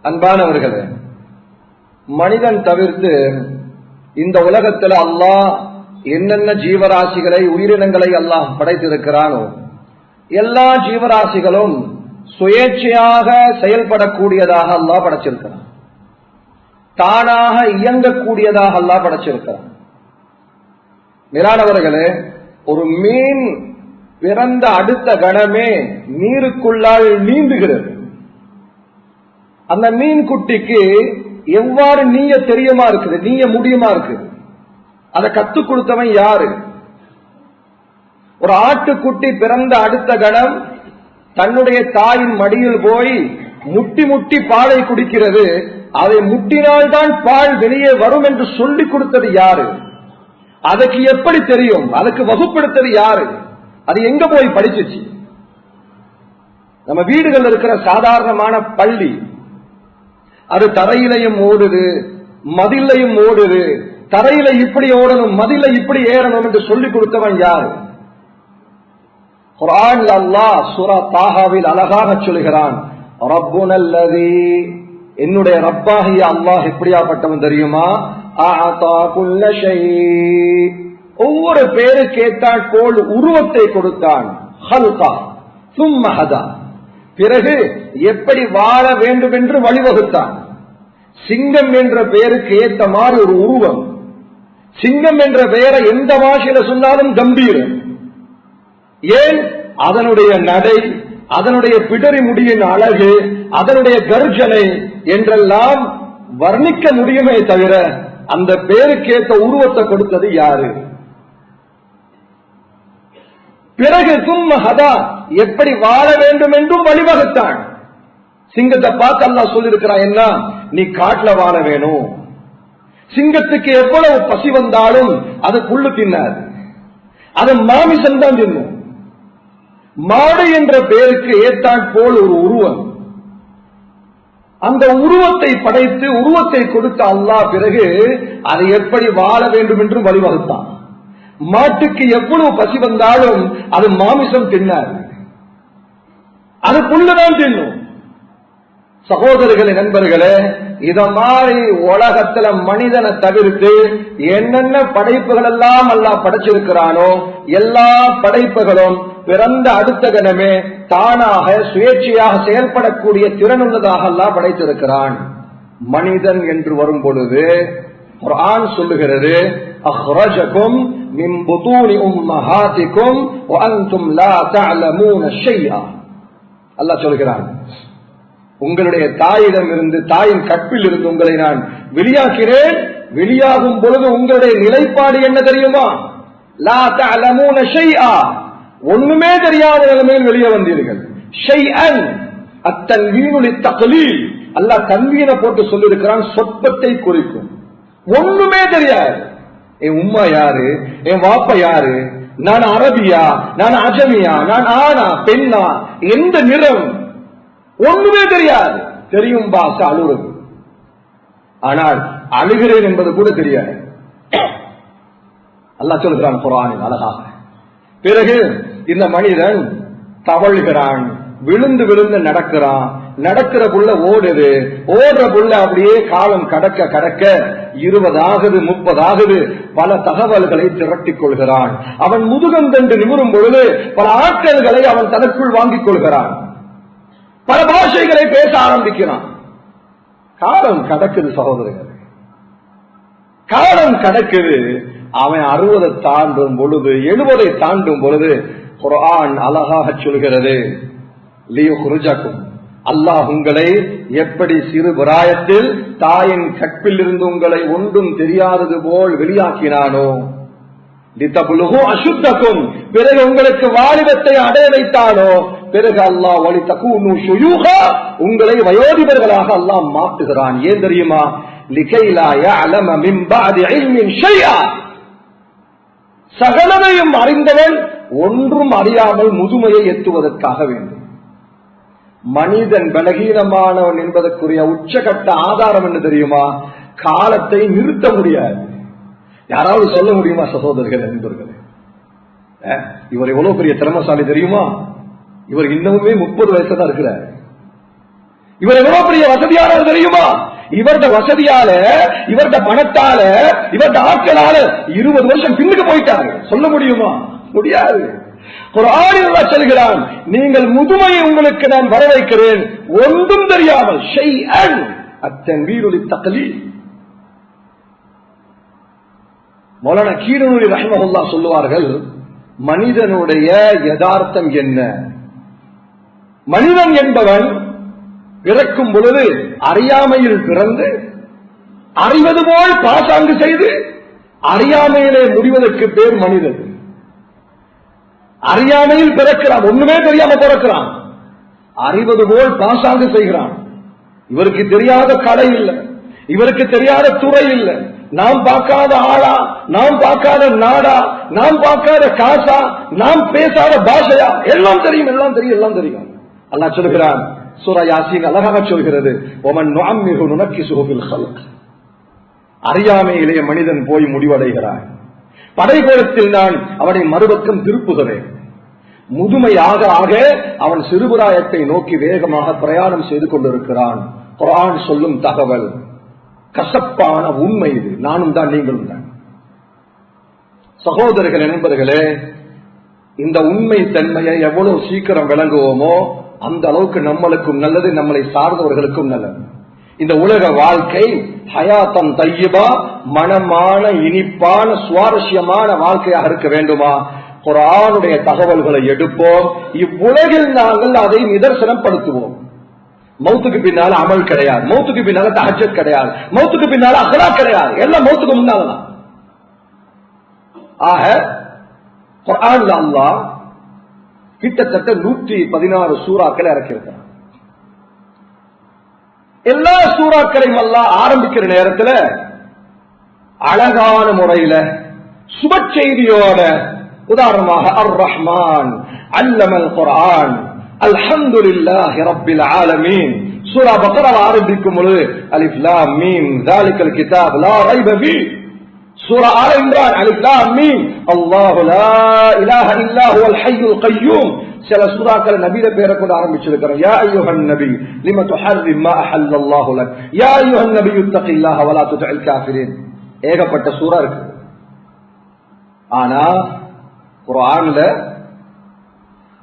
அன்பானவர்களே, மனிதன் தவிர்த்து இந்த உலகத்தில் அல்லாஹ் என்னென்ன ஜீவராசிகளை உயிரினங்களை அல்லாஹ் படைத்திருக்கிறானோ எல்லா ஜீவராசிகளும் சுயேட்சையாக செயல்படக்கூடியதாக அல்லாஹ் படைச்சிருக்கிறான். தானாக இயங்கக்கூடியதாக அல்லாஹ் படைச்சிருக்கிறான். மேலானவர்களே, ஒரு மீன் பிறந்த அடுத்த கணமே நீருக்குள்ளால் நீந்துகிறது. அந்த மீன் குட்டிக்கு எவ்வாறு நீய தெரியுமா இருக்குது, நீய முடியுமா இருக்குது. அதை கத்துக் கொடுத்தவன் யாரு? ஒரு ஆட்டுக்குட்டி பிறந்த அடுத்த கணம் தன்னுடைய தாயின் மடியில் போய் முட்டி முட்டி பாலை குடிக்கிறது. அதை முட்டினால்தான் பால் வெளியே வரும் என்று சொல்லிக் கொடுத்தது யாரு? அதுக்கு எப்படி தெரியும்? அதுக்கு வகுப்படுத்தது யாரு? அது எங்க போய் படிச்சிச்சு? நம்ம வீடுகள் இருக்கிற சாதாரணமான பள்ளி, அது தரையிலையும் ஓடுது, மதிலையும் ஓடுது. தரையில இப்படி ஓடணும், மதில இப்படி ஏறணும் என்று சொல்லிக் கொடுத்தவன் யாரு? குர்ஆன்ல அல்லாஹ் சூரா தாஹாவில் அழகாக சொல்கிறான், ரப்புனல்லதீ, என்னுடைய ரப்பாகிய அல்லாஹ் எப்படியாப்பட்டவன் தெரியுமா? அஅதா குல்ல ஷை, ஒவ்வொரு பேரு கேட்டால் போல் உருவத்தை கொடுத்தான். ஹல்கா சும்ம ஹதா, பிறகு எப்படி வாழ வேண்டும் என்று வழிவகுத்தான். சிங்கம் என்ற பெயருக்கு ஏற்ற மாதிரி ஒரு உருவம். சிங்கம் என்ற பெயரை எந்த பாஷையில சொன்னாலும் கம்பீரம். ஏன்? அதனுடைய நடை, அதனுடைய பிடரி முடியின் அழகு, அதனுடைய கர்ஜனை என்றெல்லாம் வர்ணிக்க முடியுமே தவிர அந்த பேருக்கேற்ற உருவத்தை கொடுத்தது யாரு? பிறகு சும்ம ஹதா, எப்படி வாழ வேண்டும் என்றும் வழிவகுத்தான். சிங்கத்தை பார்த்து அல்லாஹ் சொல்லிருக்கிறான், என்ன, நீ காட்டுல வாழ வேணும். சிங்கத்துக்கு எவ்வளவு பசி வந்தாலும் அது புல்லு தின்னாது, அது மாமிசம் தான் தின்னும். மாடு என்ற பெயருக்கு ஏற்றான் போல் ஒரு உருவம். அந்த உருவத்தை படைத்து உருவத்தை கொடுத்த அல்லாஹ் பிறகு அதை எப்படி வாழ வேண்டும் என்று வழிவகுத்தான். மாட்டுக்கு எவ்வளவு பசி வந்தாலும் அது மாமிசம் தின்னாது, அது புல்லுதான் தின்னும். சகோதரர்களே, நண்பர்களே, இத மாதிரி உலகத்துல மனிதனை தவிர்த்து என்னென்ன படைப்புகள் எல்லாம் அல்லாஹ் படைச்சிருக்கிறானோ எல்லா படைப்புகளும் பிறந்த அடுத்த கணமே தானாக சுயேட்சையாக செயல்படக்கூடிய திறனுள்ளதாக அல்லாஹ் படைத்திருக்கிறான். மனிதன் என்று வரும் பொழுது குர்ஆன் சொல்லுகிறது, அஹ்ரஜகும் மின் புதூனி உம்மஹாதிகும் வ அன்தும் லா தஅலமூன ஷைஆ. அல்லாஹ் சொல்கிறான், உங்களுடைய தாயிடம் இருந்து, தாயின் கற்பில் இருந்து உங்களை நான் வெளியாக்கிறேன். வெளியாகும் பொழுது உங்களுடைய நிலைப்பாடு என்ன தெரியுமா? லா தஅலமூன ஷைஆ, ஒண்ணுமே தெரியாத நிலைமையில் வெளியே வந்தீர்கள். ஷைஅன் அத்தன்வீனு லித்தக்லீல், அல்லாஹ் தன்வீனை போட்டு சொல்லியிருக்கிறான், சொற்பத்தை குறிக்கும். ஒண்ணுமே தெரியாது. என் உம்மா யாரு, என் வாப்பா யாரு, நான் அரபியா, நான் அஜமியா, நான் ஆனா பெண்ணா, எந்த நிறம், ஒண்ணுமே தெரியாது. தெரியும் பாச அழுறது, ஆனால் அழுகிறேன் என்பது கூட தெரியாது. அல்லாஹ் சொல்கிறான் குர்ஆனில் அழகாக. பிறகு இந்த மனிதன் தவழ்கிறான், விழுந்து விழுந்து நடக்கிறான். நடக்கிற புள்ள ஓடுது, ஓடுற புள்ள அப்படியே காலம் கடக்க கடக்க 20 ஆகுது, 30 ஆகுது. பல தகவல்களை திரட்டிக் கொள்கிறான். அவன் முதுகந்தண்டு நிமிரும் பொழுது பல ஆட்களை அவன் தனக்குள் வாங்கிக் கொள்கிறான். பல பாஷைகளை பேச ஆரம்பிக்கிறான். காலம் கடக்குது சகோதரர்கள், காலம் கடக்குது. அவன் 60 தாண்டும் பொழுது, 70 தாண்டும் பொழுது குர்ஆன் அழகாக சொல்கிறது, லியுக்ரிஜகும், அல்லாஹ் உங்களை எப்படி சிறு பிராயத்தில் தாயின் கற்பில் இருந்து உங்களை ஒன்றும் தெரியாதது போல் வெளியாக்கினானோ, லிதப்லுகு அஷுத்தகும், பிறகு உங்களுக்கு வாலிபத்தை அடைய வைத்தானோ, பிறகு அல்லாஹ் வலிதகூனு ஷுயூஹா, உங்களை வயோதிபர்களாக அல்லாஹ் மாற்றுகிறான். ஏன் தெரியுமா? லிகை லா யஅலம மின் பஅதி இல்மின் ஷைஆ, சகலதையும் அறிந்தவன் ஒன்றும் அறியாமல் முதுமையை எட்டுவதற்காக வேண்டும். மனிதன் பலகீனமானவன் என்பதற்குரிய உச்சகட்ட ஆதாரம் என்ன தெரியுமா? காலத்தை நிறுத்த முடியாது. யாராவது சொல்ல முடியுமா சகோதரர்கள், நண்பர்களே? இவர் எவ்வளவு பெரிய திறமசாலி தெரியுமா? இவர் இன்னமுமே 30 வயசு தான் இருக்கிறார். இவர் எவ்வளவு பெரிய வசதியானவர் தெரியுமா? இவருடைய வசதியால, இவருடைய பணத்தால, இவருடைய ஆட்களால 20 வருஷம் பின்னுக்கு போயிட்டாங்க. சொல்ல முடியுமா? முடியாது. குர்ஆனில் அல்லாஹ் சொல்கிறான், நீங்கள் முதுமையை உங்களுக்கு நான் வர வைக்கிறேன் ஒன்றும் தெரியாமல். ஷைஅன் அத்தன்வீரு லித்தக்லீத். மௌலானா கீரனூரி ரஹ்மத்துல்லாஹ் சொல்லுவார்கள், மனிதனுடைய யதார்த்தம் என்ன? மனிதன் என்பவன் பிறக்கும் பொழுது அறியாமையில் பிறந்து அறிவது போல் பாசாங்கு செய்து அறியாமையிலே முடிவதற்கு பேர் மனிதன். அறியாமையில் பிறக்கிறான், ஒண்ணுமே தெரியாம பிறக்கிறான், அறிவது போல் பாசாங்கு செய்கிறான். இவருக்கு தெரியாத கலை இல்லை, இவருக்கு தெரியாத துறை இல்லை, நாம் பார்க்காத ஆளா, நாம் பார்க்காத நாடா, நாம் பார்க்காத காசா, நாம் பேசாத பாஷையா, எல்லாம் தெரியும், எல்லாம் தெரியும், எல்லாம் தெரியும். அல்லாஹ் சொல்கிறான், சூரா யாசீன் அழகாக சொல்கிறது, ஒமன் நுஅம்மிஹு நுனக்கிஸுஹு ஃபில் ஹல்க். அறியாமையிலே மனிதன் போய் முடிவடைகிறான். படைகோலத்தில் நான் அவனை மறுபக்கம் திருப்புகிறேன். முதுமையாக ஆக அவன் சிறுபிராயத்தை நோக்கி வேகமாக பிரயாணம் செய்து கொண்டிருக்கிறான். குர்ஆன் சொல்லும் தகவல் கசப்பான உண்மை. இது நானும் தான், நீங்களும் தான். சகோதரர்கள், நண்பர்களே, இந்த உண்மை தன்மையை எவ்வளவு சீக்கிரம் விளங்குவோமோ அந்த அளவுக்கு நம்மளுக்கும் நல்லது, நம்மளை சார்ந்தவர்களுக்கும் நல்லது. இந்த உலக வாழ்க்கை ஹயாத்தன் தையிபா, மனமான இனிப்பான சுவாரஸ்யமான வாழ்க்கையாக இருக்க வேண்டுமா? குர்ஆனுடைய தகவல்களை எடுப்போம், இவ்வுலகில் நாங்கள் அதை நிதர்சனப்படுத்துவோம். மௌத்துக்கு பின்னால அமல் கிடையாது, மௌத்துக்கு பின்னால தஹஜ்ஜத் கிடையாது, மௌத்துக்கு பின்னால அக்லாக் கிடையாது, எல்லாம் மௌத்துக்கு முன்னாலதான். ஆக குர்ஆன்ல அல்லாஹ் கிட்டத்தட்ட 116 சூறாக்களை இறக்கியிருக்கிறார். எல்லா சூறாக்களையும் அல்லாஹ் ஆரம்பிக்கிற நேரத்தில் அழகான முறையில சுப செய்தியோட, உதாரணமாக அர் ரஹ்மான் அல்லமல் குர்ஆன் அல்ஹம்துலில்லாஹி ரப்பில் ஆலமீன். சூரா பக்ரா ஆரம்பிக்கும் பொழுது அலிஃப் லாம் மீம் ذلكல் கிதாப் லா ரைப ஃபீஹ். சூரா ஆல இம்ரான் அலிஃப் லாம் மீம் அல்லாஹு லா இலாஹ இல்லா ஹுவல் ஹய்யுல் கய்யூம். சில சூறாக்கள் நபியோட பேரை கொண்டு ஆரம்பிச்சிருக்கிறோம். யா அய்யுஹன் நபி லிம துஹர்ரிம் மா அஹல்லல்லாஹு லக், யா அய்யுஹன் நபி இத்தகில்லாஹ வலா துதில் காஃபிரின். ஏகப்பட்ட சூரா இருக்கு. ஆனா குர்ஆன்ல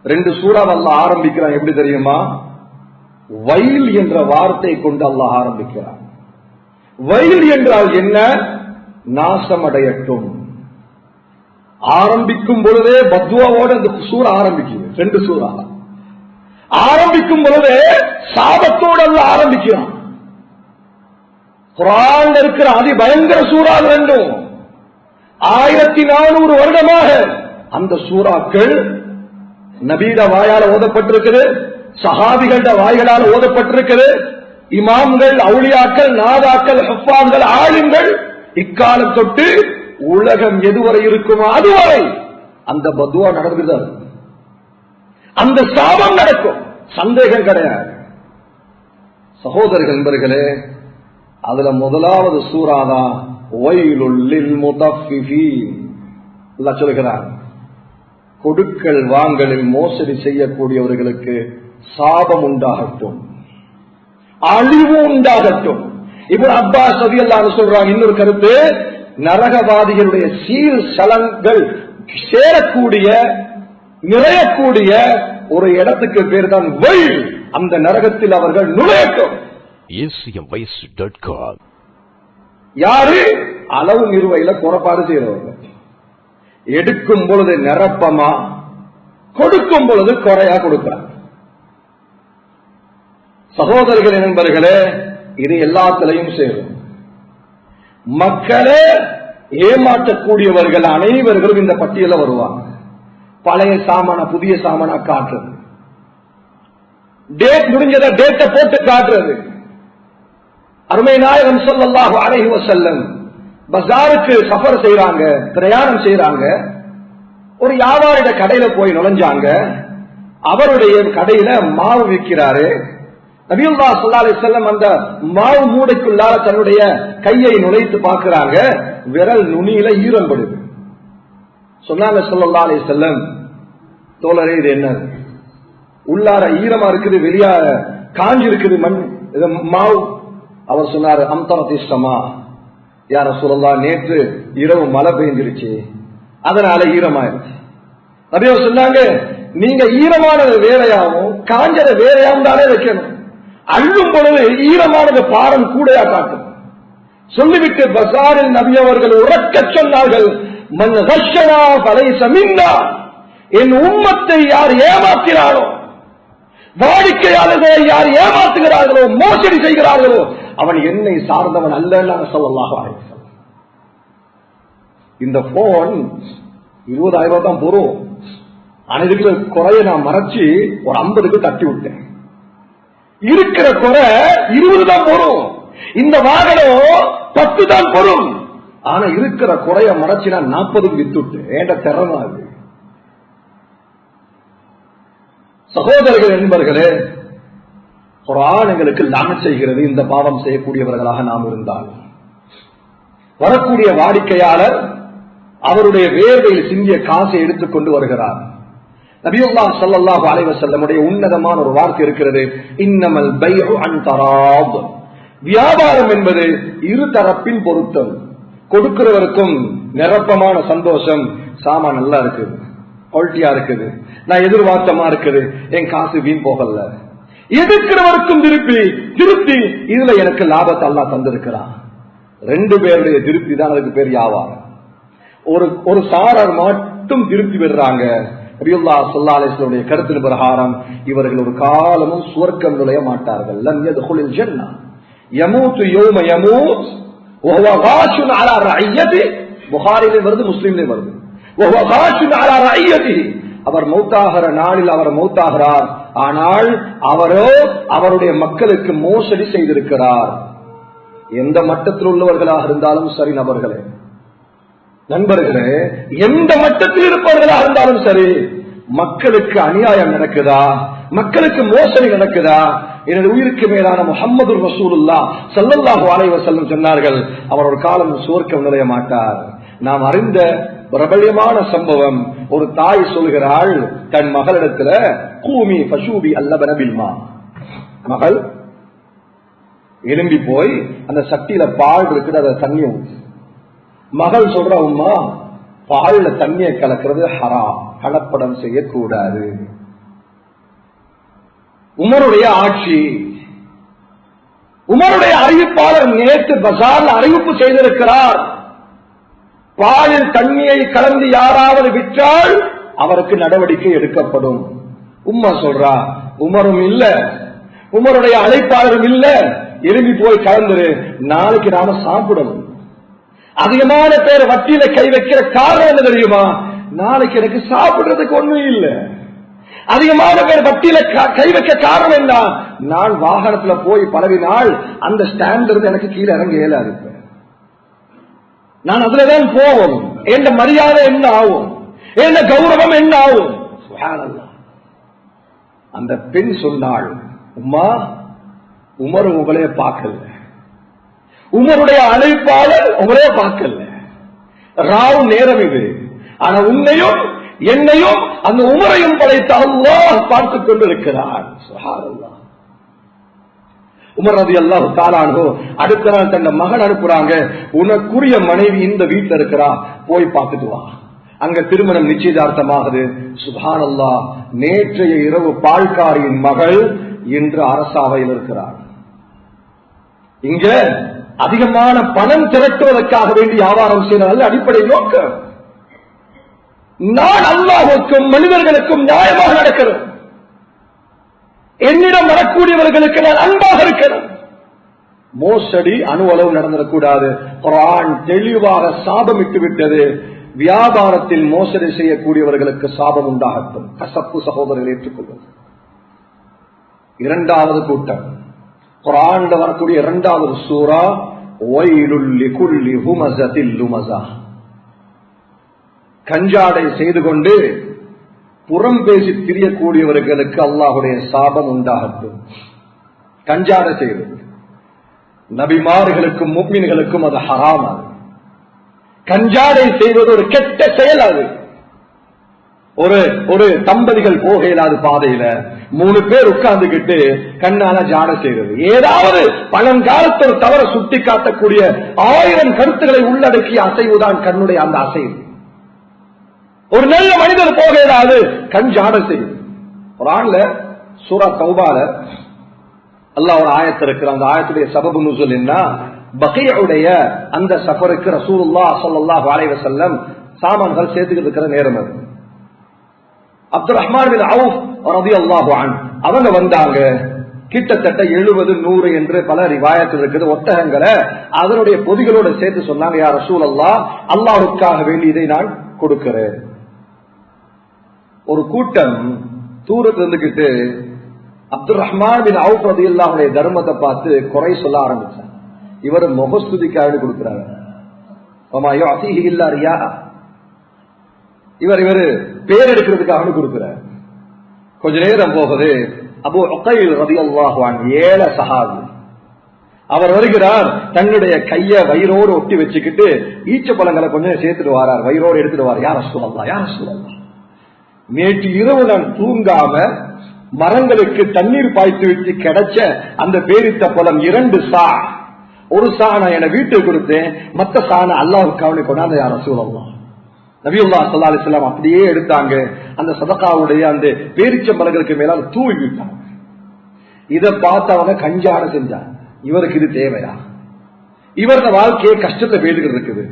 2 சூறா அல்லாஹ் ஆரம்பிக்கிறான். எப்படி தெரியுமா? வயல் என்ற வார்த்தை கொண்டு அல்லாஹ் ஆரம்பிக்கிறான். வயல் என்றால் என்ன? நாசமடையட்டும். ஆரம்பிக்கும் பொழுதே பத்வாவோட இந்த சூறா ஆரம்பிக்குது. 2 சூறா ஆரம்பிக்கும் பொழுதே சாபத்தோடு அல்லாஹ் ஆரம்பிக்கிறான். குர்ஆன்ல இருக்கிற அதி பயங்கர சூறா 2. 1400 வருடமாக அந்த சூறாக்கள் நபீட வாயால் ஓதப்பட்டிருக்கிறது, சஹாபிகள வாய்களால் ஓதப்பட்டிருக்கிறது. இமாம்கள், அவுலியாக்கள், நாதாக்கள், ஹுஃபாஸ்கள், ஆலிம்கள் இக்காலம் தொட்டு உலகம் எதுவரை இருக்குமோ அதுவரை அந்த பத்வா நடக்குது, அந்த சாபம் நடக்கும், சந்தேகம் கிடையாது. சகோதரர்கள், நண்பர்களே, அதுல முதலாவது சூறாதான் வயலுல் லில் முத்தஃபிஃபீன். அல்லாஹ் சொல்கிறார், கொடுக்கல் வாங்கலில் மோசடி செய்யக்கூடியவர்களுக்கு சாபம் உண்டாகட்டும், அழிவு உண்டாகட்டும். இப்னு அப்பாஸ் ரலியல்லாஹு அன்ஹு சொல்றாங்க, இன்னொரு கருத்து, நரகவாதிகளுடைய சீல் சலங்கள் சேரக்கூடிய, நிறையக்கூடிய ஒரு இடத்துக்கு பேர் தான் வயல். அந்த நரகத்தில் அவர்கள் நுழையட்டும். யாரு? அளவு நிறுவையில குறைபாடு செய்யறவர்கள். எடுக்கும் பொழுது நிரப்பமா, கொடுக்கும் பொழுது குறையா கொடுக்கிறார். சகோதரர்களே, நண்பர்களே, இது எல்லாத்திலையும் சேரும். மக்களே ஏமாற்றக்கூடியவர்கள் அனைவர்களும் இந்த பட்டியல வருவாங்க. பழைய சாமான புதிய சாமானா காட்டுறது, டேட் முடிஞ்சத டேட்டை போட்டு காட்டுறது. அருமை நாயகம் ஸல்லல்லாஹு அலைஹி வஸல்லம் பஜாருக்கு சஃபர் செய்யறாங்க, பிரயாணம் செய்யறாங்க. ஒரு வியாபாரிட கடையில போய் நுழைஞ்சாங்க. அவருடைய கடையில மாவு விற்கிறாரு. நபியுல்லாஹ் ஸல்லல்லாஹு அலைஹி வஸல்லம் அந்த மாவு மூடைக்குள்ளால தன்னுடைய கையை நுழைத்து பார்க்கிறாங்க. விரல் நுனியில ஈரம் படுது. சொன்னாங்க ஸல்லல்லாஹு அலைஹி வஸல்லம், தோழரே, இது என்ன? உள்ளார ஈரமா இருக்குது, வெளியா காஞ்சி இருக்குது மண் மாவு. அவர் சொன்னாரு, அம்தரதிஷ்டமா யார சொல்லலாம், நேற்று இரவு மழை பெய்ஞ்சிருச்சு, அதனால ஈரமாயிருச்சு. நபி அவர் சொன்னாங்க, நீங்க ஈரமானது வேறையாவும் காஞ்சத வேறையாவும் தானே வைக்கணும். அள்ளும் பொழுது ஈரமானது பாரம் கூடையா காட்டும். சொல்லிவிட்டு பசாரில் நபி அவர்கள் உறக்க சொன்னார்கள், மன் கஷனா ஃபலைஸ மின்னா, என் உம்மத்தை யார் ஏமாற்றினாரோ, வாடிக்கையாளர்களை யார் ஏமாற்றுகிறார்களோ, மோசடி செய்கிறார்களோ, அவன் என்னை சார்ந்தவன் அல்ல. ஸல்லல்லாஹு அலைஹி வஸல்லம். இந்த போன் 20,000 தான் போறோம். அனைத்துக்கு குறைய நான் மறைச்சு ஒரு 50க்கு தட்டி விட்டேன். இருக்கிற குறை 20 தான் போறோம். இந்த வாகனம் 10 தான் போறோம். ஆனா இருக்கிற குறைய மறைச்சு நான் 40க்கு வித்துட்டு ஏண்ட திறமா அது. சகோதரர்கள் என்பர்களே, குர்ஆன் எங்களுக்கு லானத் செய்கிறது இந்த பாவம் செய்யக்கூடியவர்களாக நாம் இருந்தால். வரக்கூடிய வாடிக்கையாளர் அவருடைய வேர்வையில் சிந்திய காசை எடுத்துக்கொண்டு வருகிறார். நபியுல்லாஹ் ஸல்லல்லாஹு அலைஹி வஸல்லமுடைய உன்னதமான ஒரு வார்த்தை இருக்கிறது, இன்னமல் பைஉ அன் தராப். வியாபாரம் என்பது இரு தரப்பின் பொருத்தம். கொடுக்கிறவருக்கும் நிரப்பமான சந்தோஷம், சாமான் நல்லா இருக்குது, குவாலிட்டியா இருக்குது, நான் எதிர்பார்த்தமா இருக்குது, என் காசு வீண் போகல. எதிர்க்கிறவருக்கும் திருப்தி, இதுல எனக்கு லாபத்தை அல்லாஹ் தந்திருக்கிறான். 2 பேருடைய திருப்தி தான் அதுக்கு பேர் வியாபாரம். ஒரு சாரர் மட்டும் திருப்தி பெறுறாங்க. நபியுல்லாஹ் ஸல்லல்லாஹு அலைஹி வஸல்லம் கருத்தின் பிரகாரம் இவர்கள் ஒரு காலமும் சுவர்க்கம் நுழைய மாட்டார்கள். லன் யத்குலுல் ஜன்னah யமூது யௌம யமூத் வஹுவ காஷுன் அலா ரஅய்யதிஹி. புகாரிலே வருது, முஸ்லிமிலே வருது. வஹுவ காஷுன் அலா ரஅய்யதிஹி. அவர் மௌத்தாகிற நாளில் அவர் மௌத்தாகிறார், ஆனால் அவரோ அவருடைய மக்களுக்கு மோசடி செய்திருக்கிறார். எந்த மட்டத்தில் உள்ளவர்களாக இருந்தாலும் சரி, நண்பர்களே, எந்த மட்டத்தில் இருப்பவர்களாக இருந்தாலும் சரி, மக்களுக்கு அநியாயம் நடக்குதா, மக்களுக்கு மோசடி நடக்குதா, எனது உயிருக்கு மேலான முஹம்மது ரசூலுல்லாஹ் ஸல்லல்லாஹு அலைஹி வஸல்லம் சொன்னார்கள், அவர் ஒரு காலம் சுவர்க்கம் நுழைய மாட்டார். நாம் அறிந்த பிரபல்யமான சம்பவம், ஒரு தாய் சொல்கிறாள் தன் மகளிடத்துல, கூமி ஃபஷூபி அல்லபன பில்மா. மகள் எழும்பி போய் அந்த சட்டியில பால் இருக்குது, அதை தண்ணி ஊத்து. மகள் சொல்ற, உம்மா பால்ல தண்ணியை கலக்கிறது ஹராம், கலப்படம் செய்யக்கூடாது. உமருடைய ஆட்சி, உமருடைய அறிவிப்பாளர் நேற்று பஜார்ல அறிவிப்பு செய்திருக்கிறார், பாலில் தண்ணியை கலந்து யாராவது விற்றால் அவருக்கு நடவடிக்கை எடுக்கப்படும். உம்மா சொல்றா, உமரும் இல்ல, உமருடைய அழைப்பாளரும் இல்ல, எழுப்பி போய் கலந்துரு, நாளைக்கு நாம சாப்பிடணும். அதிகமான பேர் வட்டியில கை வைக்கிற காரணம் என்ன தெரியுமா? நாளைக்கு எனக்கு சாப்பிடுறதுக்கு ஒண்ணும் இல்ல. அதிகமான பேர் வட்டியில கை வைக்க காரணம் என்ன? நான் வாகனத்துல போய் பழகினால் அந்த ஸ்டாண்ட்ல இருந்து எனக்கு கீழே இறங்க இயலாது. நான் அதுலதான் போவோம். என் மரியாதை என்ன ஆகும், என்ன கௌரவம் என்ன ஆகும்? சுப்ஹானல்லாஹ். அந்த பெண் சொன்னாள், உம்மா உமர் உங்களே பார்க்கல, உமருடைய அழைப்பாளர் உங்களே பார்க்கல, ராவ் நேரம் இது, ஆனா உன்னையும் என்னையும் அந்த உமரையும் படைத்த அல்லாஹ் பார்த்துக் கொண்டிருக்கிறார். சுப்ஹானல்லாஹ். உமர் ரலியல்லாஹு தஆலா அன்ஹு அடுத்த நாள் தன் மகன் அனுப்புறாங்க, உனக்குரிய மனைவி இந்த வீட்டில் இருக்கிறா, போய் பார்த்துட்டு வா. அங்க திருமணம் நிச்சயதார்த்தமாகுது. சுப்ஹானல்லாஹ். நேற்றைய இரவு பால்காரியின் மகள் இன்று அரசாவையில் இருக்கிறார். இங்க அதிகமான பணம் திரட்டுவதற்காக வேண்டி வியாபாரம் செய்யறது அடிப்படை நோக்கம். நான் அல்லாஹ்வுக்கும் மனிதர்களுக்கும் நியாயமாக நடக்கிறேன், என்னிடம் வரக்கூடியவர்களுக்கு நான் அன்பாக இருக்கிறேன். மோசடி அணுவளவு நடந்துடக்கூடாது. குர்ஆன் தெளிவாக சாபமிட்டு விட்டது, வியாபாரத்தில் மோசடி செய்யக்கூடியவர்களுக்கு சாபம் உண்டாகட்டும். கசப்பு சகோதரர்கள் ஏற்றுக்கொள்வது. 2வது கூட்டம், குர்ஆன்ல வரக்கூடிய 2வது சூரா, வய்லுல் லிகுல்லி ஹுமஸத்தில் லுமஸா. கஞ்சாடை செய்து கொண்டு புறம் பேசி திரியக்கூடியவர்களுக்கு அல்லாஹ்வுடைய சாபம் உண்டாகட்டும். கஞ்சாடை செய்வது நபிமார்களுக்கும் முஃமின்களுக்கும் அது ஹராம். கஞ்சாடை செய்வது ஒரு கெட்ட செயல். அது ஒரு தம்பதிகள் போக இயலாத பாதையில 3 பேர் உட்கார்ந்துகிட்டு கண்ணால ஜாட செய்வது, ஏதாவது பழங்காலத்து ஒரு தவற சுட்டி காட்டக்கூடிய 1000 கருத்துக்களை உள்ளடக்கிய அசைவுதான் கண்ணுடைய அந்த அசைவு. ஒரு நல்ல மனிதர் போக இயலாது கண் ஜாட செய்வது. ஒரு ஆண்ல சூரா தௌபால அல்லாஹ் ஒரு ஆயத்து இருக்கிற, அந்த ஆயத்துடைய சபபு நுஸூல் என்ன, பகீஉடைய அந்த சஃபருக்கு ரசூலுல்லாஹ் ஸல்லல்லாஹு அலைஹி வஸல்லம் சாமான்கள் சேர்த்துக்கிட்டு இருக்கிற நேரம் அது. அப்துல் ரஹ்மான் பின் அவுஃப் ரலியல்லாஹு அன்ஹு அவங்க வந்தாங்க. கிட்டத்தட்ட 70 100 என்று பல ரிவாயத்தில் இருக்குது. ஒட்டகங்களை அதனுடைய பொதிகளோட சேர்த்து சொன்னாங்க, யா ரசூலல்லாஹ், அல்லாஹ்வுக்காக வேண்டி இதை நான் கொடுக்கிறேன். ஒரு கூட்டம் தூரத்துல இருந்துகிட்டு அப்துல் ரஹ்மான் பின் அவுஃப் ரலியல்லாஹுடைய தர்மத்தை பார்த்து குறை சொல்ல ஆரம்பிச்சாங்க. இவர் முகஸ்துதிக்காக கொடுக்கிறார், இவர் பேர் எடுக்கிறதுக்காக கொடுக்கிறார். கொஞ்ச நேரம் போகுது, அபூ உகைல் ரலியல்லாஹு அன்ஹு ஏழை சஹாபி, அவர் வருகிறார். தன்னுடைய கைய வயிறோடு ஒட்டி வச்சுக்கிட்டு ஈச்ச பழங்களை கொஞ்சம் சேர்த்துட்டு வாரார், வயிறோடு எடுத்துட்டு வார். யா ரசூலல்லாஹ், யா ரசூலல்லாஹ், நேற்று இரவு நான் தூங்காம மரங்களுக்கு தண்ணீர் பாய்த்து விட்டு கிடைச்ச அந்த பேரித்த பழம் 2 சா, ஒரு சா நான் என வீட்டுக்கு கொடுத்தேன், மத்த சாண அல்லாஹ்வுக்காக கொண்டாந்து யா ரசூலல்லாஹ். நபியுல்லாஹ் ஸல்லல்லாஹு அலைஹி வஸல்லம் அப்படியே எடுத்தாங்க, அந்த சதகாவுடைய அந்த பேரிச்ச மரங்களுக்கு மேல தூவி விட்டாங்க. இதை பார்த்தவங்க கஞ்சாட செஞ்சாங்க, இவருக்கு இது தேவையா, இவரது வாழ்க்கையை கஷ்டத்தை பேசுகிறது இருக்குது,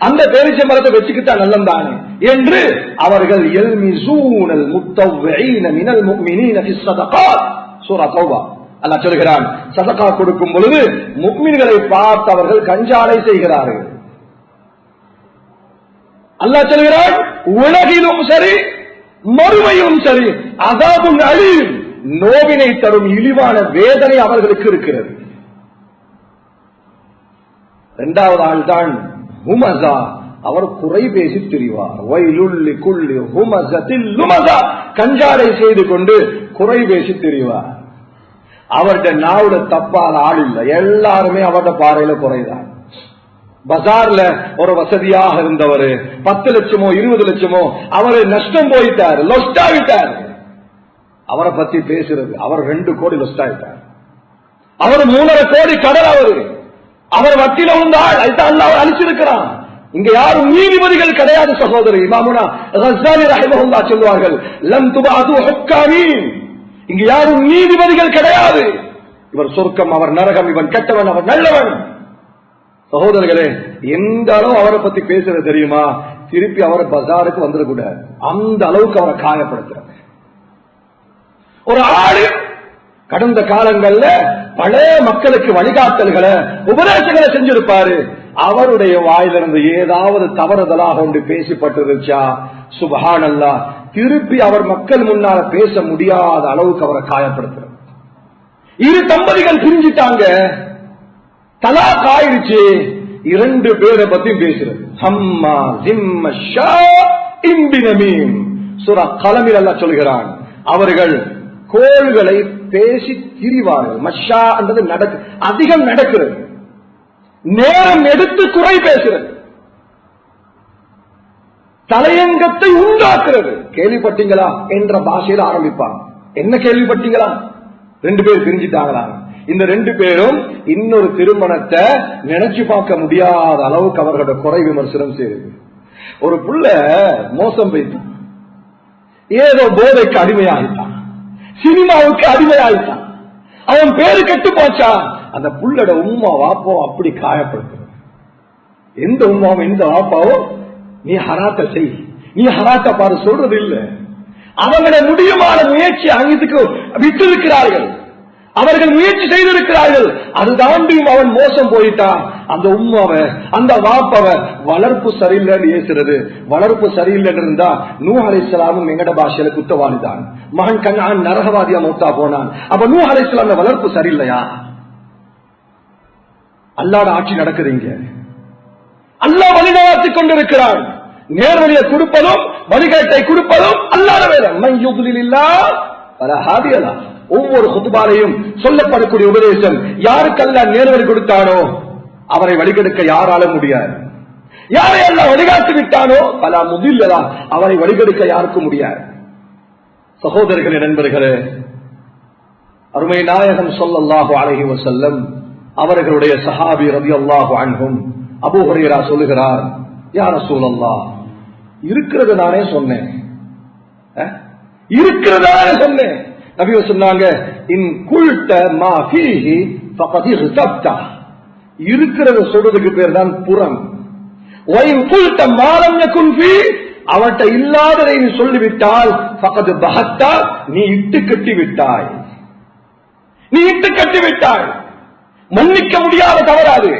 அந்த பேரிச்ச மரத்தை வச்சுக்கிட்டா நல்லந்தானே என்று அவர்கள் யல்மிஸூனல் முத்தவ்விஈன மினல் முஃமினீன ஃபிஸ் ஸதகாத், சூரா தௌபா அல்லாஹ் சொல்கிறான், சதகா கொடுக்கும் பொழுது முஃமின்களை பார்த்து அவர்கள் கஞ்சாடை செய்கிறார்கள். அல்லாஹ் சொல்கிறான், உலகிலும் சரி மறுமையும் சரி அஸாபுன் அலீம், நோவினை தரும் இழிவான வேதனை அவர்களுக்கு இருக்கிறது. 2வது ஆள் தான் ஹுமஸா, அவர் குறை பேசி திரிவார். வைலுல் லிகுல்லி ஹுமஸத்தில் லுமஸா, கஞ்சாடை செய்து கொண்டு குறை பேசி திரிவார். அவருடைய நாவுட தப்பால் ஆள் இல்லை, எல்லாருமே அவருடைய பாறையில குறைதான். பஜார்ல ஒரு வசதியாக இருந்தவர் 10 லட்சமோ 20 லட்சமோ அவரு நஷ்டம் போயிட்டார், லொஸ்டாவிட்டார். அவரை பத்தி பேசுறது, அவர் 2 கோடி லொஸ்டாவிட்டார், அவர் 3.5 கோடி கடல், அவர் வட்டில உண்டாள், அல்லாஹ் அழிச்சிருக்கிறான். இங்க யாரும் நீதிபதிகள் கிடையாது சகோதரி. இமாமுனா கஸ்ஸாலி ரஹிமஹுல்லாஹ் சொல்வார்கள், லம் துபஅது ஹுக்காமீன், இங்க யாரும் நீதிபதிகள் கிடையாது. இவர் சொர்க்கம், அவர் நரகம், இவன் கெட்டவன், அவர் நல்லவன். சகோதரர்களே, எந்த அளவு அவரை பத்தி பேசுறது தெரியுமா, திருப்பி அவரை பஜாருக்கு வந்துடக்கூடாது, அந்த அளவுக்கு அவரை காயப்படுத்துறாங்க. ஒரு ஆளு கடந்த காலங்கள்ல பல மக்களுக்கு வழிகாட்டல்களை உபதேசங்களை செஞ்சிருப்பாரு, அவருடைய வாயிலிருந்து ஏதாவது தவறுதலாக ஒன்று பேசப்பட்டிருச்சா, சுப்ஹானல்லாஹ், திருப்பி அவர் மக்கள் முன்னால பேச முடியாத அளவுக்கு அவரை காயப்படுத்துறார். 2 தம்பதிகள் பிரிஞ்சிட்டாங்க, தலாக் ஆயிடுச்சு, 2 பேரை பத்தி பேசுறது. ஹம்மா ஜிம்ம ஷா இம்பினமீம், சூரா கலமில் அல்லாஹ் சொல்கிறான், அவர்கள் கோள்களை பேசி திரிவார்கள். மஷா என்றது அதிகம் நடக்கிறது, நேரம் எடுத்து குறை பேசுறது, தலையங்கத்தை உண்டாக்குறது. கேள்விப்பட்டீங்களா என்ற பாஷையில் ஆரம்பிப்பாங்க. என்ன கேள்விப்பட்டீங்களா, 2 பேர் பிரிஞ்சிட்டாங்களா, இந்த 2 பேரும் இன்னொரு திருமணத்தை நினைச்சு பார்க்க முடியாத அளவுக்கு அவர்களோட குறை விமர்சனம் செய்யுது. ஒரு புள்ள மோசம் போயிட்டான், ஏதோ போதைக்கு அடிமையாகிட்டான், சினிமாவுக்கு அடிமையாகிட்டான், அவன் பேரு கெட்டு போச்சா. அந்த புள்ளோட உம்மா வாப்போ அப்படி காயப்படுத்துறது. எந்த உம்மாவும் எந்த வாப்பாவோ நீ ஹராத்த செய், நீ ஹராத்த பாரு சொல்றது இல்ல. அவங்கள முடியுமான முயற்சி அங்கத்துக்கு விட்டிருக்கிறார்கள், அவர்கள் முயற்சி செய்திருக்கிறார்கள். அது தாண்டியும் அவன் மோசம் போயிட்டான். அந்த உம்மாவை அந்த வாப்பாவை வளர்ப்பு சரியில்லைன்னு ஏசுறது. வளர்ப்பு சரியில்லைன்னு இருந்தா நூஹ் அலைஹிஸ்ஸலாமும் எங்கட பாஷையில குத்தவாளிதான். மகன் கண்ணான் நரகவாதியா மௌத்தா போனான். அப்ப நூஹ் அலைஹிஸ்ஸலாம் வளர்ப்பு சரியில்லையா? அல்லாஹ்வுடைய ஆட்சி நடக்குதுங்க, அல்லாஹ் வழிநடத்திக் கொண்டிருக்கிறான். நேர்வழியை கொடுப்பதும் வழிகாட்டை கொடுப்பதும் அல்லாஹ்வுடைய வேலை. மன் யுத்லிலில்லாஹ் ஃபலா ஹாதிய லஹு, ஒவ்வொரு குத்பாலையும் சொல்லப்படக்கூடிய உபதேசம், யாருக்கு அல்லாஹ் நேர்வழி கொடுத்தானோ அவரை வழிகெடுக்க யாராலும் முடியாது. யாரை எல்லாம் வழிகாட்டி விட்டானோ பல முதில்லதா அவரை வழிகெடுக்க யாருக்கும் முடியாது. சகோதரர்களே, நண்பர்களே, அருமை நாயகம் ஸல்லல்லாஹு அலைஹி வஸல்லம் அவர்களுடைய சஹாபி ரலியல்லாஹு அன்ஹும் அபூ ஹுரைரா சொல்லுகிறார், யா ரசூலல்லாஹ், இருக்கிறது நானே சொன்னேன், இருக்கிறதானே சொன்னேன். நபி சொன்னாங்க, இன் குல்த மா ஃபீஹி ஃபகத் இஹ்தப்த, இருக்கிறத சொல்றதுக்கு பேர் தான் புறம். வயின் குல்த மா லம் யகுன் ஃபீ, அவட்ட இல்லாததை நீ சொல்லிவிட்டால் ஃபகத் பஹத்த, நீ இட்டு கட்டி விட்டாய், நீ இட்டு கட்டி விட்டாய். மன்னிக்க முடியாத தவறாது.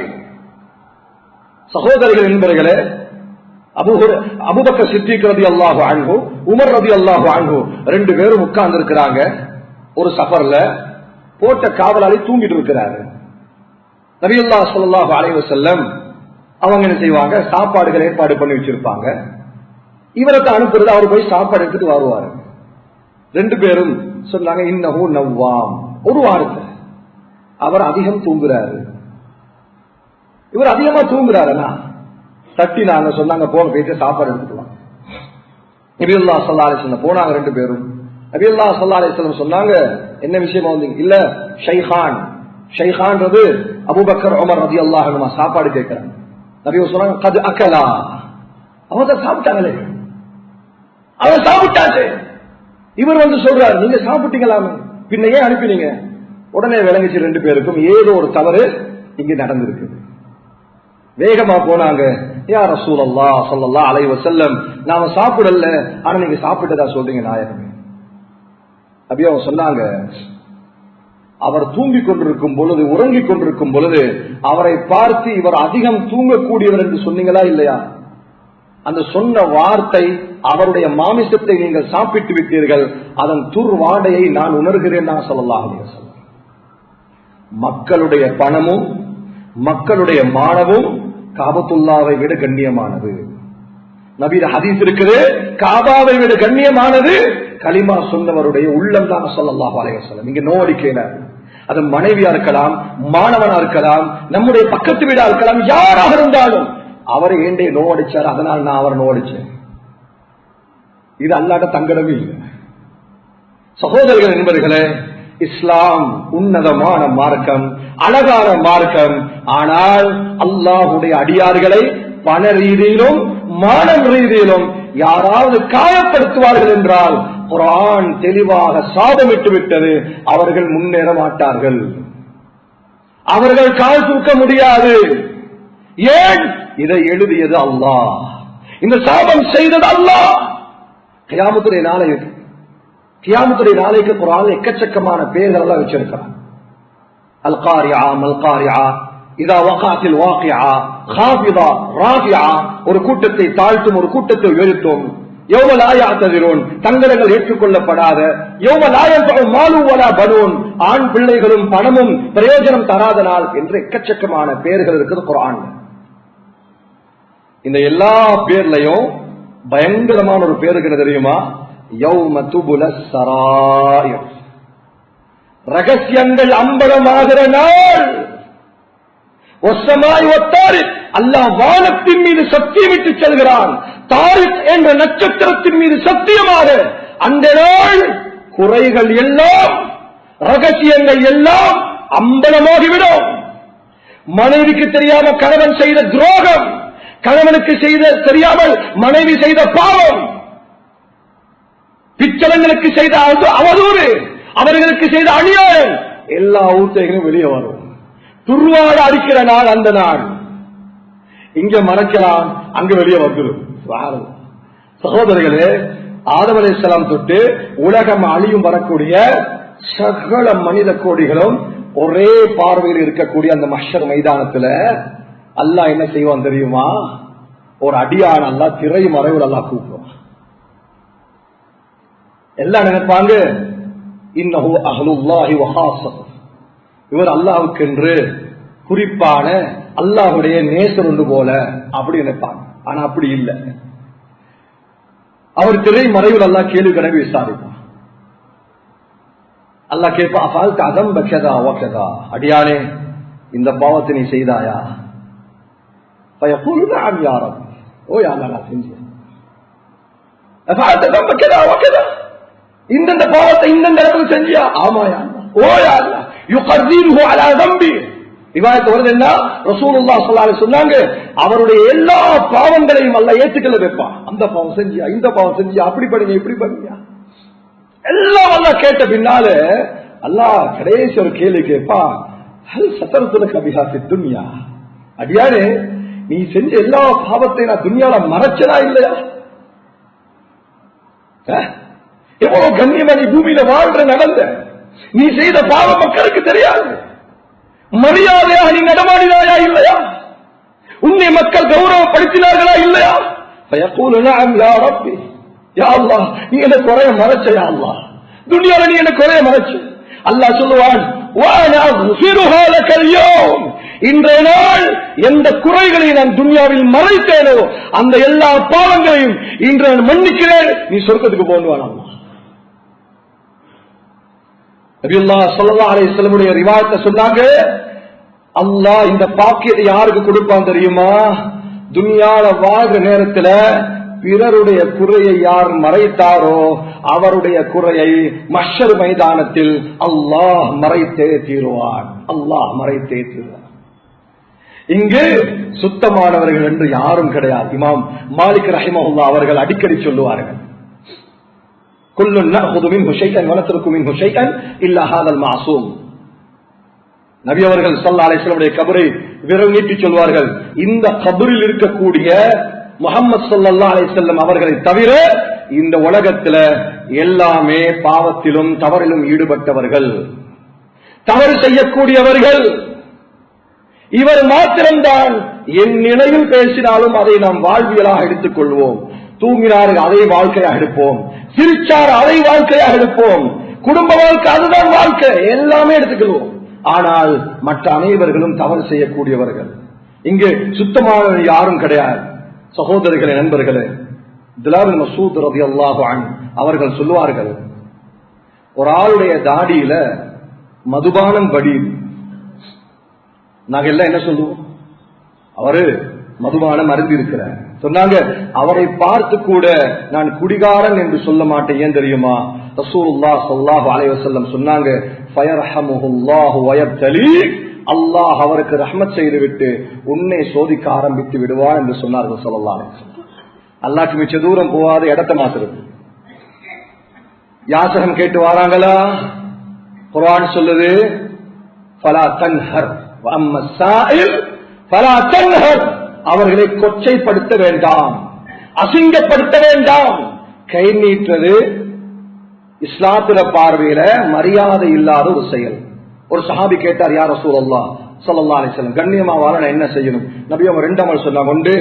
சகோதரர்கள் என்பவர்களே, அபூபக்கர் சித்திக் ரலியல்லாஹு அன்ஹு, உமர் ரலியல்லாஹு அன்ஹு ரெண்டு பேரும் உட்கார்ந்து இருக்கிறாங்க. ஒரு சஃபர்ல போட்ட காவலாளி தூங்கிட்டு இருக்கிறாரு. நபியுல்லாஹ் ஸல்லல்லாஹு அலைஹி வஸல்லம் அவங்க என்ன செய்வாங்க, சாப்பாடுகள் ஏற்பாடு பண்ணி வச்சிருப்பாங்க. இவருக்கு அனுப்புறது, அவர் போய் சாப்பாடு எடுத்துட்டு வருவாரு. ரெண்டு பேரும் சொன்னாங்க, இன்னஹு நவ்வாம், ஒரு வாரத்தை அவர் அதிகம் தூங்குறாரு. இவர் அதிகமா தூங்குறாருன்னா தட்டினாங்க, சொன்னாங்க போங்க போயிட்டு சாப்பாடு எடுத்துக்கலாம். நபியுல்லாஹ் ஸல்லல்லாஹு அலைஹி வஸல்லம் போனாங்க ரெண்டு பேரும். நபியுல்லாஹ் ஸல்லல்லாஹு அலைஹி வஸல்லம் சொன்னாங்க, என்ன விஷயமா வந்தீங்க? இல்ல ஷைகான், ஷைகான்றது அபூபக்கர் உமர் ரலியல்லாஹு அன்ஹுமா சாப்பாடு கேட்கிறாங்க. நபி சொன்னாங்க, கத் அகலா, அவங்க சாப்பிட்டாங்களே, அவங்க சாப்பிட்டாச்சு. இவர் வந்து சொல்றாரு, நீங்க சாப்பிட்டீங்களாமே, பின்ன ஏன் அனுப்பினீங்க? உடனே விளங்கிச்சு ரெண்டு பேருக்கும் ஏதோ ஒரு தவறு இங்க நடந்திருக்கு. வேகமா போனாங்க, யா ரசூலல்லாஹ் ஸல்லல்லாஹு அலைஹி வஸல்லம், நாம சாப்பிடல, ஆனா நீங்க சாப்பிட்டதா சொல்றீங்க நாயகமே. அப்படியே அவங்க சொன்னாங்க, அவர் தூங்கிக் கொண்டிருக்கும் பொழுது, உறங்கிக் கொண்டிருக்கும் பொழுது அவரை பார்த்து இவர் அதிகம் தூங்கக்கூடியவர் என்று சொன்னீங்களா இல்லையா? அந்த சொன்ன வார்த்தை, அவருடைய மாமிசத்தை நீங்கள் சாப்பிட்டு விட்டீர்கள், அதன் துர்வாடையை நான் உணர்கிறேன் நான் ஸல்லல்லாஹு அலைஹி வஸல்லம். மக்களுடைய பணமும் மக்களுடைய மானமும் காபத்துல்லாவை விட கண்ணியமானது. நபியில ஹதீஸ் இருக்குது, காபாவை விட கண்ணியமானது கலிமா சொன்னவருடைய உள்ளம் தான் ஸல்லல்லாஹு அலைஹி வஸல்லம். இங்க நோடிக்கையில அது மனைவியா இருக்கலாம், மாணவனா இருக்கலாம், நம்முடைய பக்கத்து வீடா இருக்கலாம், யாராக இருந்தாலும் அவரை ஏண்டே நோடிச்சார், அதனால் நான் அவர் நோடிச்சேன். இது அல்லாட்ட தங்கடமே இல்லை. சகோதரர்கள் என்பவர்களே, இஸ்லாம் உன்னதமான மார்க்கம், அழகான மார்க்கம். ஆனால் அல்லாஹுடைய அடியார்களை பண ரீதியிலும் மானம் ரீதியிலும் யாராவது காயப்படுத்துவார்கள் என்றால் குர்ஆன் தெளிவாக சாபமிட்டு விட்டது, அவர்கள் முன்னேற மாட்டார்கள், அவர்கள் கால் தூக்க முடியாது. ஏன்? இதை எழுதியது அல்லாஹ், இந்த சாபம் செய்தது அல்லாஹ். கியாமத்துடைய நாளைக்கு, கியாமத்துடைய நாளைக்கு குர்ஆன்ல எக்கச்சக்கமான பெயர்கள் எல்லாம் வச்சிருக்கிறான். அல் காரியா, மல் காரியா, இதா வகாத்தில் வாகியா, காஃபிதா, ராஃபியா, ஒரு கூட்டத்தை தாழ்த்தும் ஒரு கூட்டத்தை உயர்த்தும். யௌம லா யஅ்தஸிரூன், தங்கங்கள் ஏற்றுக்கொள்ளப்படாத. யௌம லா யன்ஃபஉ மாலு வலா பனூன், ஆண் பிள்ளைகளும் பணமும் பிரயோஜனம் தராத நாள் என்று எக்கச்சக்கமான பெயர்கள் இருக்குது குர்ஆன்ல. இந்த எல்லா பேர்லயும் பயங்கரமான ஒரு பேருக்கு தெரியுமா? யௌம துபுலஸ் ஸராயிர், ரகசியங்கள் அம்பலமாகிற நாள். வஸ்ஸமாஇ வத்தாரிக், அல்லாஹ் வானத்தின் மீது சத்தியமிட்டு செல்கிறான். தாரிக் என்ற நட்சத்திரத்தின் மீது சத்தியமாக அந்த நாள் குறைகள் எல்லாம், ரகசியங்கள் எல்லாம் அம்பலமாகிவிடும். மனைவிக்கு தெரியாம கணவன் செய்த துரோகம், கணவனுக்கு செய்த தெரியாமல் மனைவி செய்த பாவம், பிச்சளங்களுக்கு செய்த அவதூறு, அவர்களுக்கு செய்த அநியாயம், எல்லா ஊத்தைகளும் வெளியே வரும். துர்வாட அடிக்கிற நாள் அந்த நாள். இங்க மறைக்கலாம், அங்க வெளியே வந்துடும். சகோதரர்களே, ஆதம் அலைஹிஸ்ஸலாம் தொட்டு உலகம் அழியும் வரக்கூடிய சகல மனித கோடிகளும் ஒரே பார்வையில் இருக்கக்கூடிய அந்த மஹ்ஷர் மைதானத்துல அல்லாஹ் என்ன செய்வான் தெரியுமா? ஒரு அடியான அல்லாஹ் திரை மறைவில் அல்லாஹ் கூப்பிடுவான். எல்லாம் நினைப்பாங்க, இன்னஹு அஹ்லுல்லாஹி வ ஹாஸத், இவர் அல்லாஹ்வுக்கென்று குறிப்பான அல்லாஹ்வுடைய நேசர் ஒன்று போல அப்படி நினைப்பாங்க. ஆனா அப்படி இல்லை. அவர் திரை மறைவில் அல்லாஹ் கேள்வி கணக்கு விசாரிப்பான். அல்லாஹ் கேட்பா, அஃஅல்த அதம் பக்கதா வகதா, அடியானே இந்த பாவத்தை நீ செய்தாயா? فيقول نعم يا رب. ஓ யா அல்லாஹ் நான் செஞ்சேன். فعلت ذنب كذا وكذا. இந்த பாவத்தை இந்த இடத்துல செஞ்சியா? ஆமா யா அல்லாஹ். ஓ யா அல்லாஹ் يقرره على ذنبه. ரிவாயத் வருது என்ன, ரசூலுல்லாஹ் ஸல்லல்லாஹு அலைஹி சொன்னாங்க, அவருடைய எல்லா பாவங்களையும் அல்லாஹ் ஏத்துக்கல வைப்பான். அந்த பாவம் செஞ்சியா, இந்த பாவம் செஞ்சியா, அப்படி பண்ணீங்க இப்படி பண்ணீங்க எல்லாம் அல்லாஹ் கேட்ட பின்னால அல்லாஹ் கடைசி ஒரு கேள்வி கேட்பா, ஹல் சதர்துலக பிஹா ஃபித் துன்யா. அடியாரே, நீ செஞ்ச எல்லா பாவத்தையும் நான் துன்யால மறைச்சனா இல்லையா? எவ்வளவு கண்ணியமா நீ பூமியில வாழ்ற நடந்த, நீ செய்த பாவம் மக்களுக்கு தெரியாது, மரியாதையாக நீ நடமாடினாயா இல்லையா? உன்னை மக்கள் கௌரவப்படுத்தினார்களா இல்லையா? ஃபயகூலு நஅம் யா ரப்பி. யா அல்லாஹ், நீ என்ன குறைய மறைச்ச யா அல்லாஹ், துன்யால நீ என்ன குறைய மறைச்ச. அல்லாஹ் சொல்லுவான், வஅனா அக்ஃபிருஹா லக்கல் யௌம். இன்றைய நாள் எந்த குறைகளை நான் துன்யாவில் மறைத்தேனோ அந்த எல்லா பாவங்களையும் இன்று நான் மன்னிக்கிறேன், நீ சொர்க்கத்துக்கு போடுவான். அல்லாஹ் நபியுல்லாஹ் ஸல்லல்லாஹு அலைஹி வஸல்லம் ரிவாயத்தை சொன்னாங்க, அல்லாஹ் இந்த பாக்கியத்தை யாருக்கு கொடுப்பான் தெரியுமா? துன்யால வாழ்ற நேரத்துல பிறருடைய குறையை யார் மறைத்தாரோ அவருடைய குறையை மஹ்ஷர் மைதானத்தில் அல்லாஹ் மறைத்தே தீருவான். அல்லாஹ் மறைத்தே தீருவான். இங்கு சுத்தமானவர்கள் என்று யாரும் கிடையாது. இமாம் மாலிக் ரஹிமஹுல்லாஹ் அவர்கள் அடிக்கடி சொல்லுவார்கள், குல்லுன் நஅஹுது மின்ஹு ஷைஅன் வ நத்ருக்கு மின்ஹு ஷைஅன் இல்லா ஹாதல் மஅசூம். நபி அவர்கள் ஸல்லல்லாஹு அலைஹி வஸல்லம் கபரை விரல் நீட்டி சொல்வார்கள், இந்த கபரில் இருக்கக்கூடிய முஹம்மது ஸல்லல்லாஹு அலைஹி வஸல்லம் அவர்களை தவிர இந்த உலகத்துல எல்லாமே பாவத்திலும் தவறிலும் ஈடுபட்டவர்கள், தவறு செய்யக்கூடியவர்கள். இவர் மாத்திரம்தான் என் நிலையில் பேசினாலும் அதை நாம் வாழ்வியலாக எடுத்துக் கொள்வோம். தூங்கினார்கள் அதை வாழ்க்கையாக எடுப்போம், சிரிச்சார் அதை வாழ்க்கையாக எடுப்போம், குடும்ப வாழ்க்கை அதுதான் வாழ்க்கை, எல்லாமே எடுத்துக்கொள்வோம். ஆனால் மற்ற அனைவர்களும் தவறு செய்யக்கூடியவர்கள். இங்கு சுத்தமானவர்கள் யாரும் கிடையாது. சகோதரர்களே, நண்பர்களே, அப்துல்லாஹ் பின் மஸ்ஊத் ரலியல்லாஹு அன்ஹு அவர்கள் சொல்லுவார்கள், ஒரு ஆளுடைய தாடியில மதுபானம் வடியுது. நாங்க எல்லாம் என்ன சொல்லுவோம்? அவரு மதுபானம் அருந்தி இருக்கிறார் சொன்னாங்க. அவரை பார்த்து கூட நான் குடிகாரன் என்று சொல்ல மாட்டேன். ஏன் தெரியுமா? ரசூலுல்லாஹ் ஸல்லல்லாஹு அலைஹி வஸல்லம் சொன்னாங்க, ஃபயர்ஹமுல்லாஹு வயப்தலி. அல்லாஹ் அவருக்கு ரஹ்மத் செய்து விட்டு உன்னை சோதிக்க ஆரம்பித்து விடுவான் என்று சொன்னார்கள் ஸல்லல்லாஹு அலைஹி வஸல்லம். அல்லாஹ்க்கு மிச்ச தூரம் போகாத இடத்தை மாத்துறது. யாசகம் கேட்டு வராங்களா? குர்ஆன் சொல்லுது, ஃபலா தன்ஹர் வ அம்மா ஸாயில் ஃபலா தன்ஹர். அவர்களை கொச்சைப்படுத்த வேண்டாம், அசிங்கப்படுத்த வேண்டாம். கை நீட்டுறது இஸ்லாத்திர பார்வையில மரியாதை இல்லாத ஒரு செயல். ஒரு சஹாபி கேட்டார், யா ரசூலல்லாஹ் ஸல்லல்லாஹு அலைஹி வஸல்லம், கண்ணியமா வாழ நான் என்ன செய்யணும்? நபி அவங்க 2 அமல் சொன்னாங்க. ஒன்று,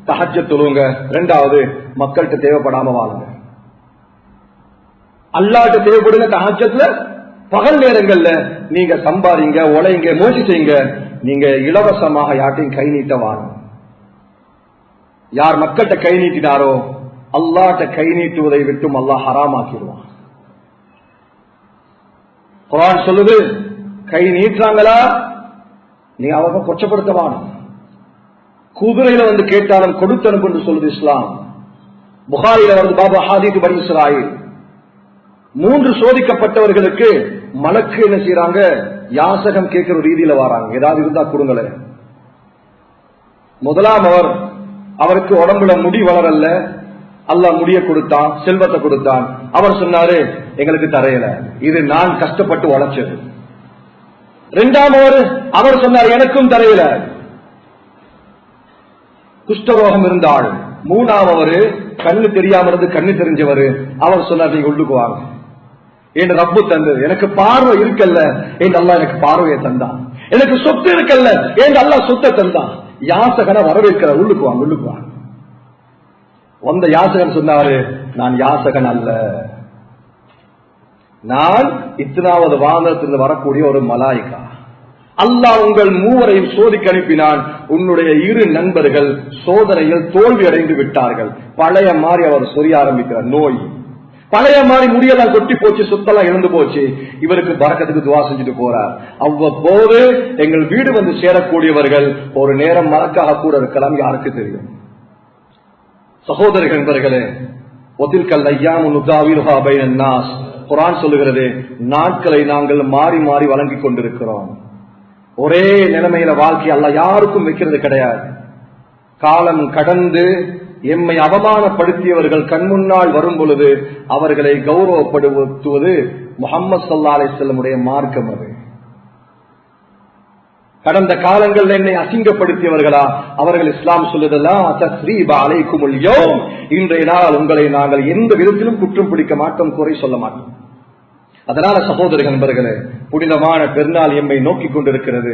தஹஜ்ஜத் தொழுங்க. 2வது, மக்கள்கிட்ட தேவைப்படாம வாழுங்க. அல்லாஹ்ட்ட தேவைப்படுங்க. தஹஜ்ஜத்ல பகல் நேரங்கள்ல நீங்க சம்பாதிங்க, உழைங்க, முயற்சி செய்யுங்க. நீங்க இலவசமாக யார்ட்டையும் கை நீட்ட வாழுங்க. யார் மக்கள்கிட்ட கை நீட்டினாரோ அல்லாஹ்ட்ட கை நீட்டுவதை விட்டும் அல்லாஹ் ஹராமாக்கிடுவான். குர்ஆன் சொல்லுது, கை நீட்டுறாங்களா நீங்க அவங்க கொச்சப்படுத்தவான. குதிரையில வந்து கேட்டாலும் கொடுத்து அனுப்பு என்று சொல்லுது இஸ்லாம். புகாரில வந்து பாபா ஹாதித் பனி இஸ்ராயில் 3 சோதிக்கப்பட்டவர்களுக்கு மலக்கு என்ன செய்யறாங்க? யாசகம் கேட்கிற ரீதியில வராங்க, ஏதாவது இருந்தா கொடுங்களே. முதலாம் அவருக்கு உடம்புல முடி வளரல்ல, அல்லாஹ் முடிய கொடுத்தான், செல்வத்தை கொடுத்தான். அவர் சொன்னாரு, எங்களுக்கு தரையல, இது நான் கஷ்டப்பட்டு உழைச்சது. 2ஆம் அவர் சொன்னார், எனக்கும் தரையல, குஷ்டரோகம் இருந்தாள். 3ஆம் கண்ணு தெரியாம இருந்து கண்ணு தெரிஞ்சவர். அவர் சொன்னார், நீங்க உள்ளுக்கு வாங்க, என் ரப்பு தந்தது, எனக்கு பார்வை இருக்கல்ல, என் அல்லாஹ் எனக்கு பார்வையை தந்தான். எனக்கு சொத்து இருக்கல்ல, என் அல்லாஹ் சொத்தை தந்தான். யாசகனை வரவேற்கிற, உள்ளுக்கு வாங்க, உள்ளுக்கு வாங்க. வந்த யாசகன் சொன்னாரு, நான் யாசகன் அல்ல, நான் இத்தனாவது வானத்திலிருந்து வரக்கூடிய ஒரு மலாயிகா. அல்லாஹ் உங்கள் 3வரையும் சோதிக்க அனுப்பினான். உன்னுடைய 2 நண்பர்கள் சோதனையில் தோல்வி அடைந்து விட்டார்கள். பழைய மாதிரி அவர் சொல்ல ஆரம்பிக்கிறார், நோய் பழைய மாதிரி முடியெல்லாம் கொட்டி போச்சு, சொத்தெல்லாம் இழந்து போச்சு. இவருக்கு பரக்கத்துக்கு துவா செஞ்சுட்டு போறார். அவ்வப்போது எங்கள் வீடு வந்து சேரக்கூடியவர்கள் ஒரு நேரம் மலக்காக கூட இருக்கலாம், யாருக்கு தெரியும். சகோதரர்கள் நண்பர்களே, ஒதில்கல் ஐயாமு நுதாவிலுஹா பைனன் நாஸ், குர்ஆன் சொல்லுகிறது, நாட்களை நாங்கள் மாறி மாறி வழங்கிக் கொண்டிருக்கிறோம். ஒரே நிலைமையில வாழ்க்கை அல்லாஹ் யாருக்கும் வைக்கிறது கிடையாது. காலம் கடந்து எம்மை அவமானப்படுத்தியவர்கள் கண்முன்னால் வரும் பொழுது அவர்களை கௌரவப்படுத்துவது முஹம்மது ஸல்லல்லாஹு அலைஹி வஸல்லம் உடைய மார்க்கம். அது கடந்த காலங்களில் என்னை அசிங்கப்படுத்தியவர்களா, அவர்கள் இஸ்லாம் சொல்லுதெல்லாம் தஸ்ரீப அலைக்குமுல் யௌம், இன்றைய நாள் உங்களை நாங்கள் எந்த விதத்திலும் குற்றம் பிடிக்க மாட்டோம், குறை சொல்ல மாட்டோம். அதனால சகோதர நண்பர்களே, புனிதமான பெருநாள் எம்மை நோக்கி கொண்டிருக்கிறது.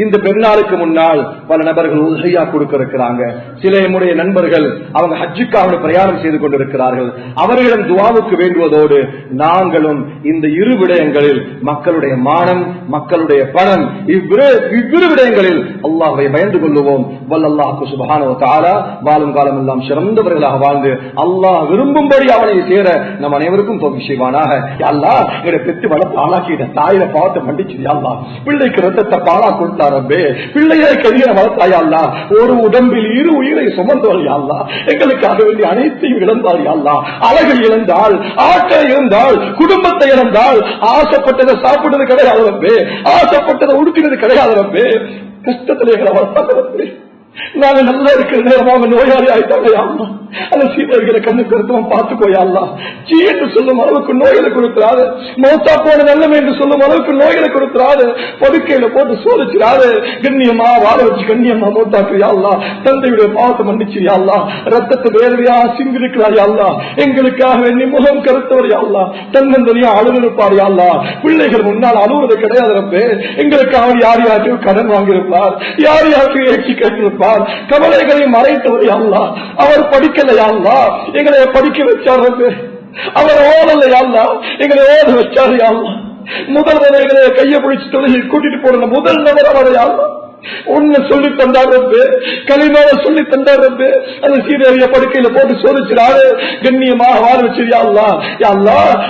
இந்த பெருநாளுக்கு முன்னால் பல நபர்கள் உதவியா கொடுக்க இருக்கிறாங்க. சில எம்முடைய நண்பர்கள் அவங்க ஹஜ்ஜுக்காக பிரயாணம் செய்து கொண்டிருக்கிறார்கள். அவர்களிடம் துஆவுக்கு வேண்டுவதோடு நாங்களும் இந்த இரு விடயங்களில், மக்களுடைய மானம், மக்களுடைய பணம், இவ்விரு விடயங்களில் அல்லாஹ்வை பயந்து கொள்ளுவோம். வல்லல்லாஹு சுப்ஹானஹு வ தஆலா வாழும் காலம் எல்லாம் சிறந்தவர்களாக வாழ்ந்து அல்லாஹ் விரும்பும்படி அவனை சேர நம் அனைவருக்கும் தௌஃபீக் செய்வானாக. யா அல்லாஹ், பெற்று வளர்த்து ஆளாக்கிட்ட தாயிர பாவத்தை மன்னிச்சியா அல்லாஹ், பிள்ளைக்கு ரத்தத்தை பாலா கொடுத்தாரப்பே, பிள்ளையை கரிய வளர்த்தாயா அல்லாஹ், ஒரு உடம்பில் இரு உயிரை சுமந்தவள் யா அல்லாஹ், எங்களுக்காக வேண்டிய அனைத்தையும் இழந்தார் யா அல்லாஹ். அழகை இழந்தாள், ஆட்களை இழந்தாள், குடும்பத்தை இழந்தாள். ஆசைப்பட்டதை சாப்பிட்டது கிடையாது ரப்பே, ஆசைப்பட்டதை உடுத்தினது கிடையாது ரப்பே. கஷ்டத்தில் எங்களை வளர்த்தாங்க. நாங்க நல்லா இருக்கிற நேரமாக நோயாளி ஆயிட்டாங்க. அந்த சீதர்களை கண்ணு கருத்துவம் பார்த்துக்கோயா. சீ என்று சொல்லும் அளவுக்கு நோய்களை கொடுக்கிறாரு, மௌத்தா போன நல்லம் என்று சொல்லும் அளவுக்கு நோய்களை கொடுக்கிறாரு, படுக்கையில போட்டு சோதிச்சிடாரு. கண்ணியமா வாழ வச்சு கண்ணியமா மௌத்தாக்குறியா, தந்தையுடைய பாவத்தை மன்னிச்சியா, ரத்தத்தை வேர்வையா சிந்திருக்கிறாயா, எங்களுக்காக வேண்டி முகம் கருத்தவர் யாழ்லா, தன்னந்தனியா அழுதிருப்பார் யாழ்லா. பிள்ளைகள் முன்னால் அழுவது கிடையாது ரப்பே, எங்களுக்காக யார் யாருக்கும் கடன் வாங்கியிருப்பார், யார் யாருக்கும் ஏற்றி கேட்டிருப்பார், கவலைகளை மறைத்தவர் யாழ்லா. அவர் படிக்கலையா, எங்களை படிக்க வச்சார் ரப்பே. அவர் ஓடலையா, எங்களை ஓட வச்சார் யாழ்லா. முதல் எங்களை கையை பிடிச்சு தொழிலை கூட்டிட்டு போற முதல் நபர் அவரையா ஒன்னு சொல்லி தந்தாரு, களிமாவ சொல்லி தந்தாரு. அந்த சீதைய படுக்கையில போட்டு சோதிச்சிடாரு, கண்ணியமாக வாழ வச்சிருயா.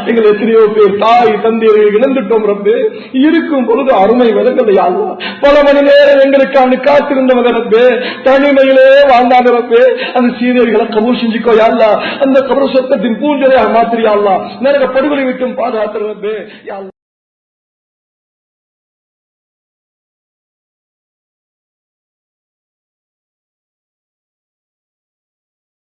எங்களை எத்தனையோ பேர் தாய் தந்தையை இழந்துட்டோம் ரப்பு. இருக்கும் பொழுது அருமை விலங்கலையா, பல மணி நேரம் எங்களுக்கான காத்திருந்தவங்க ரப்பு, தனிமையிலே வாழ்ந்தாங்க ரப்பு. அந்த சீதைகளை கபூல் செஞ்சுக்கோயா, அந்த கபூர் சொத்தத்தின் பூஞ்சலையாக மாத்திரியா, நரக படுகொலை விட்டும் பாதுகாத்து ரப்பு.